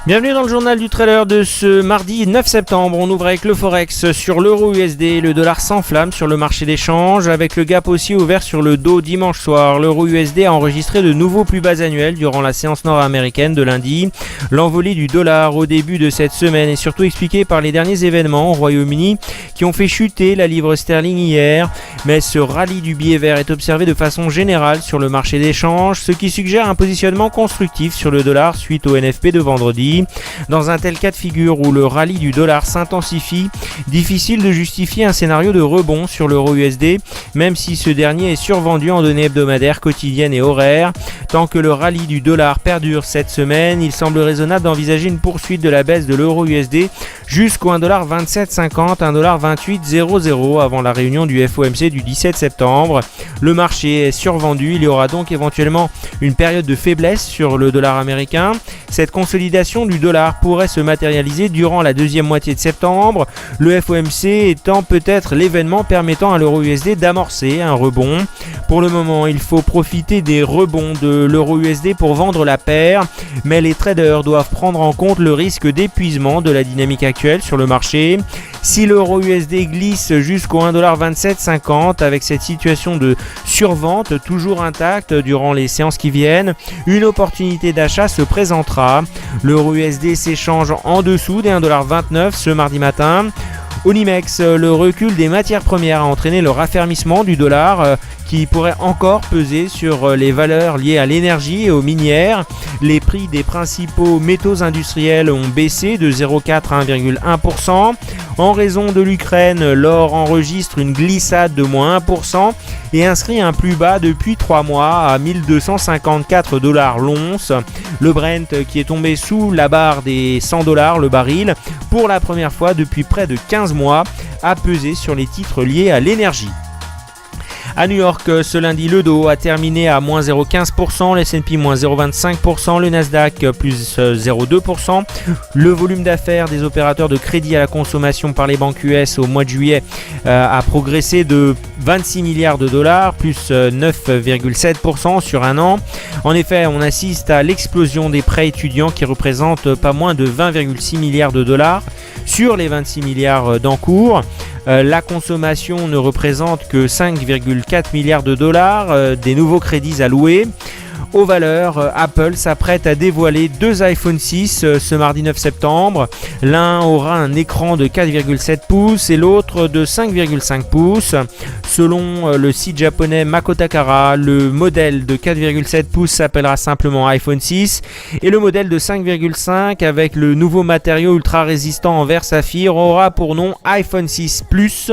Bienvenue dans le journal du trader de ce mardi 9 septembre. On ouvre avec le Forex sur l'euro USD. Le dollar s'enflamme sur le marché d'échange avec le gap aussi ouvert sur le dos dimanche soir. L'euro USD a enregistré de nouveaux plus bas annuels durant la séance nord-américaine de lundi. L'envolée du dollar au début de cette semaine est surtout expliquée par les derniers événements au Royaume-Uni qui ont fait chuter la livre sterling hier. Mais ce rallye du billet vert est observé de façon générale sur le marché d'échange, ce qui suggère un positionnement constructif sur le dollar suite au NFP de vendredi. Dans un tel cas de figure où le rallye du dollar s'intensifie, difficile de justifier un scénario de rebond sur l'euro USD, même si ce dernier est survendu en données hebdomadaires, quotidiennes et horaires. Tant que le rallye du dollar perdure cette semaine, il semble raisonnable d'envisager une poursuite de la baisse de l'euro USD jusqu'au 1,2750, 1,2800 avant la réunion du FOMC du 17 septembre. Le marché est survendu, il y aura donc éventuellement une période de faiblesse sur le dollar américain. Cette consolidation du dollar pourrait se matérialiser durant la deuxième moitié de septembre, le FOMC étant peut-être l'événement permettant à l'euro USD d'amorcer un rebond. Pour le moment, il faut profiter des rebonds de l'euro USD pour vendre la paire, mais les traders doivent prendre en compte le risque d'épuisement de la dynamique actuelle sur le marché. Si l'euro USD glisse jusqu'au 1,2750 avec cette situation de survente toujours intacte durant les séances qui viennent, une opportunité d'achat se présentera. L'euro USD s'échange en dessous des 1,29$ ce mardi matin. Au NYMEX, le recul des matières premières a entraîné le raffermissement du dollar qui pourrait encore peser sur les valeurs liées à l'énergie et aux minières. Les prix des principaux métaux industriels ont baissé de 0,4 à 1,1%. En raison de l'Ukraine, l'or enregistre une glissade de moins 1% et inscrit un plus bas depuis 3 mois à 1254$ l'once. Le Brent qui est tombé sous la barre des $100 le baril pour la première fois depuis près de 15 mois a pesé sur les titres liés à l'énergie. À New York, ce lundi, le Dow a terminé à moins 0,15%, le S&P moins 0,25%, le Nasdaq plus 0,2%. Le volume d'affaires des opérateurs de crédit à la consommation par les banques US au mois de juillet a progressé de 26 milliards de dollars, plus 9,7% sur un an. En effet, on assiste à l'explosion des prêts étudiants qui représentent pas moins de 20,6 milliards de dollars sur les 26 milliards d'encours. La consommation ne représente que 5,4 milliards de dollars des nouveaux crédits alloués. Aux valeurs, Apple s'apprête à dévoiler 2 iPhone 6 ce mardi 9 septembre. L'un aura un écran de 4,7 pouces et l'autre de 5,5 pouces. Selon le site japonais Makotakara, le modèle de 4,7 pouces s'appellera simplement iPhone 6 et le modèle de 5,5 avec le nouveau matériau ultra résistant en verre saphir aura pour nom iPhone 6 Plus.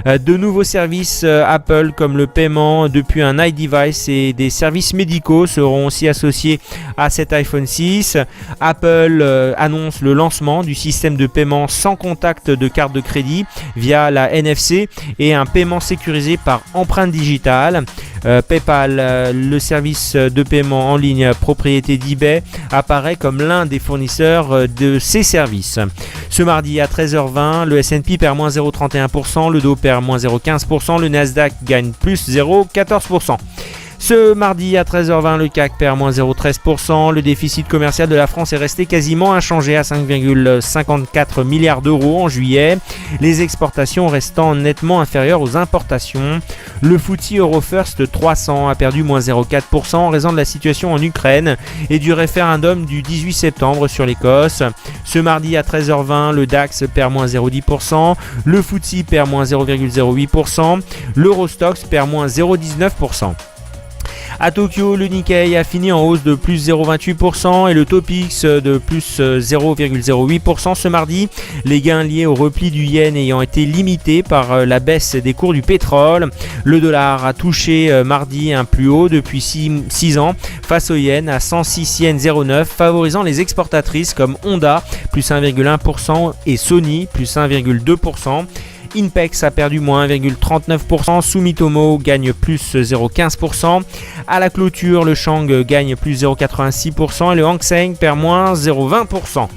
De nouveaux services Apple comme le paiement depuis un iDevice et des services médicaux seront aussi associés à cet iPhone 6. Apple annonce le lancement du système de paiement sans contact de carte de crédit via la NFC et un paiement sécurisé par empreinte digitale. PayPal, le service de paiement en ligne propriété d'eBay, apparaît comme l'un des fournisseurs de ces services. Ce mardi à 13h20, le S&P perd moins 0,31%, le Dow perd moins 0,15%, le Nasdaq gagne plus 0,14%. Ce mardi à 13h20, le CAC perd moins 0,13%. Le déficit commercial de la France est resté quasiment inchangé à 5,54 milliards d'euros en juillet. Les exportations restant nettement inférieures aux importations. Le FTSE Eurofirst 300 a perdu moins 0,4% en raison de la situation en Ukraine et du référendum du 18 septembre sur l'Écosse. Ce mardi à 13h20, le DAX perd moins 0,10%. Le FTSE perd moins 0,08%. L'Eurostoxx perd moins 0,19%. À Tokyo, le Nikkei a fini en hausse de plus 0,28% et le Topix de plus 0,08% ce mardi. Les gains liés au repli du yen ayant été limités par la baisse des cours du pétrole. Le dollar a touché mardi un plus haut depuis 6 ans face au yen à 106 yens 0,9, favorisant les exportatrices comme Honda plus 1,1% et Sony plus 1,2%. Inpex a perdu moins 1,39%, Sumitomo gagne plus 0,15%. À la clôture, le Shang gagne plus 0,86% et le Hang Seng perd moins 0,20%.